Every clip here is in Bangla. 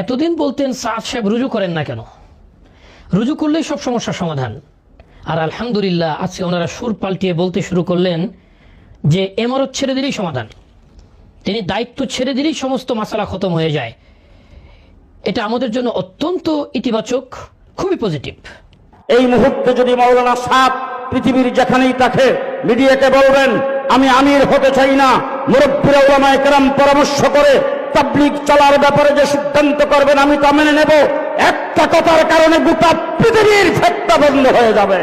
এতদিন বলতেন সাদ সাহেব রুজু করেন না কেন, রুজু করলেই সব সমস্যার সমাধান। আর আলহামদুলিল্লাহ আজকে ওনারা সুর পাল্টিয়ে বলতে শুরু করলেন যে এমারত ছেড়ে দিলেই সমাধান, তিনি দায়িত্ব ছেড়ে দিলেই সমস্ত মাসালা খতম হয়ে যায়। এটা আমাদের জন্য অত্যন্ত ইতিবাচক, খুবই পজিটিভ। এই মুহূর্তে যদি মাওলানা সাদ পৃথিবীর যেখানেই থাকে মিডিয়াকে বলবেন, আমি আমির হতে চাই না, মুরব্বীরা উলামায়ে কেরাম পরামর্শ করে তাবলীগ চলার ব্যাপারে যে সিদ্ধান্ত করবেন আমি তা মেনে নেব। একটা কথার কারণে গোটা পৃথিবীর ফেতনা বন্ধ হয়ে যাবে।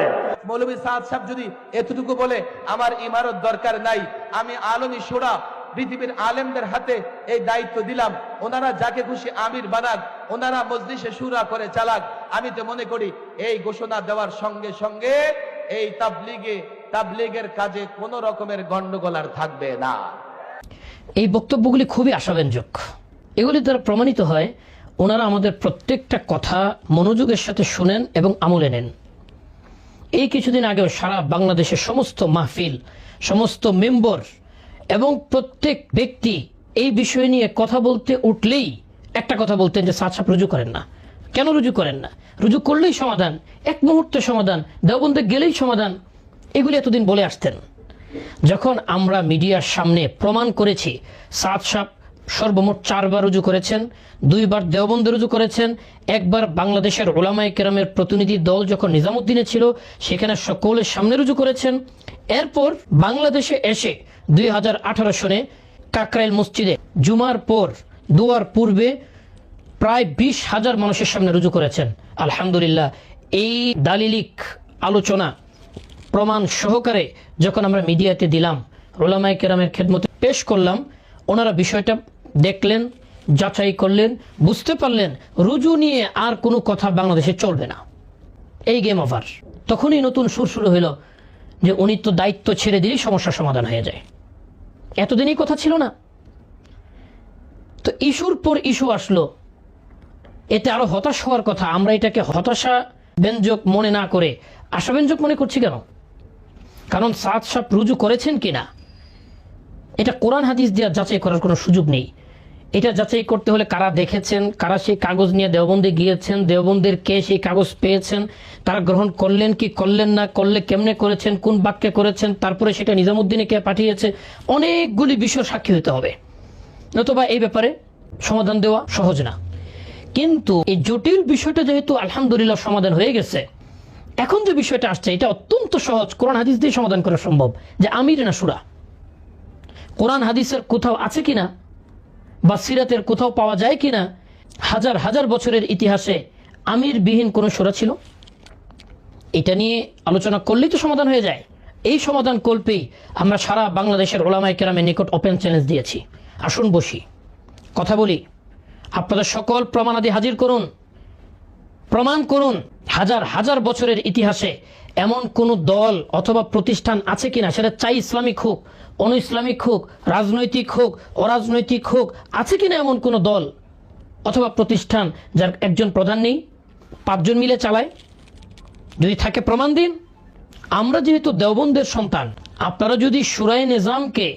মৌলভী সাদ সাহেব যদি এতটুকু বলে আমার ইমারত দরকার নাই, আমি আলমী শুরা পৃথিবীর আলেমদের হাতে এই দায়িত্ব দিলাম, ওনারা যাকে খুশি আমির বানাক, ওনারা মজলিসে শুরা করে চালাক, আমি তো মনে করি এই ঘোষণা দেওয়ার সঙ্গে সঙ্গে এই তাবলীগের কাজে কোন রকমের গন্ডগোল আর থাকবে না। এই বক্তব্যগুলি খুবই আশাব্যঞ্জক। এগুলি দ্বারা প্রমাণিত হয় ওনারা আমাদের প্রত্যেকটা কথা মনোযোগের সাথে শুনেন এবং আমলে নেন। এই কিছুদিন আগেও সারা বাংলাদেশের সমস্ত মাহফিল, সমস্ত মেম্বার এবং প্রত্যেক ব্যক্তি এই বিষয় নিয়ে কথা বলতে উঠলেই একটা কথা বলতেন যে সাদ সাহেব রুজু করেন না। কেন রুজু করেন না? রুজু করলেই সমাধান, এক মুহূর্তে সমাধান, দেওবন্দে গেলেই সমাধান, এগুলি এতদিন বলে আসতেন। যখন আমরা মিডিয়ার সামনে প্রমাণ করেছি সাদ সাহেব সর্বমোট 4 বার রুজু করেছেন, 2 বার দেওবন্দে রুজু করেছেন, একবার বাংলাদেশের উলামায়ে কেরামের প্রতিনিধি দল যখন নিজামুদ্দিনে ছিল সেখানে সকলের সামনে রুজু করেছেন। এরপর বাংলাদেশে এসে 2018 সনে কাকরাইল মসজিদে জুমার পর দুয়ার পূর্বে প্রায় 20,000 মানুষের সামনে রুজু করেছেন। আলহামদুলিল্লাহ, এই দালিলিক আলোচনা প্রমাণ সহকারে যখন আমরা মিডিয়াতে দিলাম, উলামায়ে কেরামের খেদমতে পেশ করলাম, ওনারা বিষয়টা দেখলেন, যাচাই করলেন, বুঝতে পারলেন রুজু নিয়ে আর কোনো কথা বাংলাদেশে চলবে না, এই গেম ওভার। তখনই নতুন সুর শুরু হলো যে উনি তো দায়িত্ব ছেড়ে দিলেই সমস্যার সমাধান হয়ে যায়। এতদিনই কথা ছিল না। তো ইস্যুর পর ইস্যু আসলো, এতে আরো হতাশ হওয়ার কথা। আমরা এটাকে হতাশা ব্যঞ্জক মনে না করে আশাব্যঞ্জক মনে করছি কেন? কারণ সাদ সাহেব রুজু করেছেন কিনা এটা কোরআন হাদিস দিয়ে যাচাই করার কোনো সুযোগ নেই। এটা যাচাই করতে হলে কারা দেখেছেন, কারা সেই কাগজ নিয়ে দেওবন্দে গিয়েছেন, দেওবন্দের কে সেই কাগজ পেয়েছেন, তারা গ্রহণ করলেন কি করলেন না, করলে কেমনে করেছেন, কোন বাক্যে করেছেন, তারপরে সেটা নিজামুদ্দিনে কে পাঠিয়েছে, অনেকগুলি বিষয় সাক্ষী হতে হবে, নতুবা এই ব্যাপারে সমাধান দেওয়া সহজ না। কিন্তু এই জটিল বিষয়টা যেহেতু আলহামদুলিল্লাহ সমাধান হয়ে গেছে, এখন যে বিষয়টা আসছে এটা অত্যন্ত সহজ, কোরআন হাদিস দিয়ে সমাধান করা সম্ভব। যে আমির না শুরা, কোরআন হাদিসের কোথাও আছে কিনা বা সিরাতের কোথাও পাওয়া যায় কিনা হাজার হাজার বছরের ইতিহাসে আমির বিহীন কোন সূরা ছিল? এটা নিয়ে আলোচনা করলেই তো সমাধান হয়ে যায়। এই সমাধান কল্পেই আমরা সারা বাংলাদেশের উলামায়ে কেরামের নিকট ওপেন চ্যালেঞ্জ দিয়েছি, আসুন বসি, কথা বলি, আপনাদের সকল প্রমাণাদি হাজির করুন, প্রমাণ করুন হাজার হাজার বছরের ইতিহাসে এমন কোন দল অথবা প্রতিষ্ঠান আছে কিনা, সেটা চাই ইসলামিক হোক, অন ইসলামিক হোক, রাজনৈতিক হোক, অরাজনৈতিক হোক, আছে কিনা এমন কোন দল অথবা প্রতিষ্ঠান যার একজন প্রধান নেই, 5 জন মিলে চালায়? যদি থাকে প্রমাণ দিন। আমরা যেহেতু দেওবন্দের সন্তান, আপনারা যদি শুরায়ে নিজামকে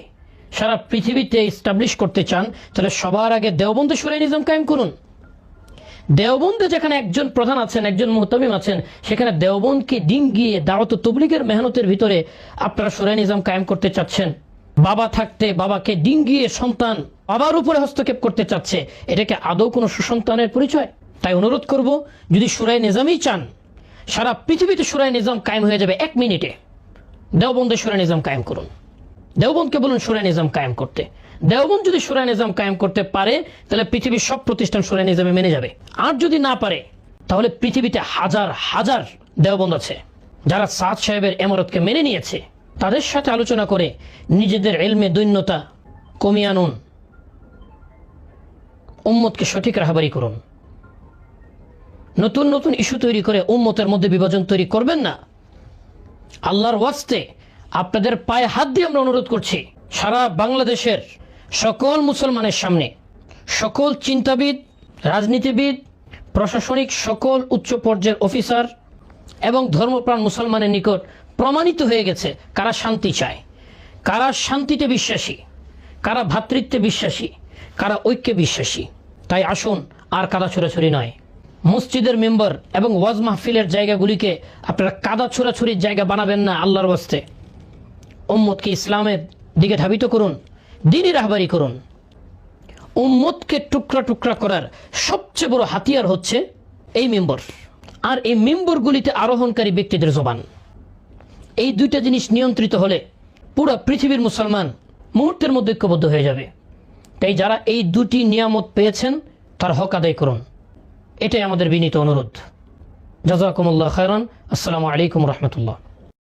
সারা পৃথিবীতে এস্টাবলিশ করতে চান তাহলে সবার আগে দেওবন্দে শুরায়ে নিজাম কায়েম করুন। দেওবন্দে যেখানে একজন প্রধান আছেন, একজন মুহতামিম আছেন, সেখানে দেওবন্দকে ডিঙ্গিয়ে দাওয়াত তবলিগের মেহনতের ভিতরে আপনারা শুরায়ে নিজাম কায়েম করতে চাচ্ছেন। বাবা থাকতে বাবাকে ডিঙ্গিয়ে সন্তান বাবার উপরে হস্তক্ষেপ করতে চাচ্ছে, এটাকে আদৌ কোনো সুসন্তানের পরিচয়? তাই অনুরোধ করব, যদি শুরায়ে নিজামই চান, সারা পৃথিবীতে শুরায়ে নিজাম কায়েম হয়ে যাবে 1 মিনিটে। দেওবন্দে শুরায়ে নিজাম কায়েম করুন, দেওবন্দকে বলুন শুরায়ে নিজাম কায়েম করতে। দেওবন্দ যদি শুরায়ে নিজাম কায়েম করতে পারে তাহলে পৃথিবীর সব প্রতিষ্ঠান শুরায়ে নিজামে মেনে যাবে। আর যদি না পারে তাহলে পৃথিবীতে হাজার হাজার দেওবন্দ আছে যারা সাদ সাহেবের ইমারতকে মেনে নিয়েছে। তাদের সাথে আলোচনা করে নিজেদের ইলমে দৈন্যতা কমিয়ে আনুন, উম্মতকে সঠিক রাহবারি করুন। নতুন নতুন ইস্যু তৈরি করে উম্মতের মধ্যে বিভাজন তৈরি করবেন না। আল্লাহর ওয়াস্তে আপনাদের পায়ে হাত দিয়ে আমরা অনুরোধ করছি, সারা বাংলাদেশের সকল মুসলমানের সামনে, সকল চিন্তাবিদ, রাজনীতিবিদ, প্রশাসনিক সকল উচ্চ পর্যায়ের অফিসার এবং ধর্মপ্রাণ মুসলমানের নিকট প্রমাণিত হয়ে গেছে কারা শান্তি চায়, কারা শান্তিতে বিশ্বাসী, কারা ভ্রাতৃত্বে বিশ্বাসী, কারা ঐক্যে বিশ্বাসী। তাই আসুন আর কাদা ছোড়াছুরি নয়। মসজিদের মেম্বার এবং ওয়াজ মাহফিলের জায়গাগুলিকে আপনারা কাদা ছোড়াছুরির জায়গা বানাবেন না। আল্লাহর ওয়াস্তে উম্মতকে ইসলামের দিকে ধাবিত করুন, দ্বীনি রাহবারি করুন। উম্মতকে টুকরা টুকরা করার সবচেয়ে বড় হাতিয়ার হচ্ছে এই মেম্বার আর এই মেম্বরগুলিতে আরোহণকারী ব্যক্তিদের জবান। এই দুইটা জিনিস নিয়ন্ত্রিত হলে পুরো পৃথিবীর মুসলমান মুহূর্তের মধ্যে ঐক্যবদ্ধ হয়ে যাবে। তাই যারা এই দুটি নিয়ামত পেয়েছেন তার হক আদায় করুন, এটাই আমাদের বিনীত অনুরোধ। জাযাকুমুল্লাহ খায়রান। আসসালামু আলাইকুম রহমতুল্লাহ।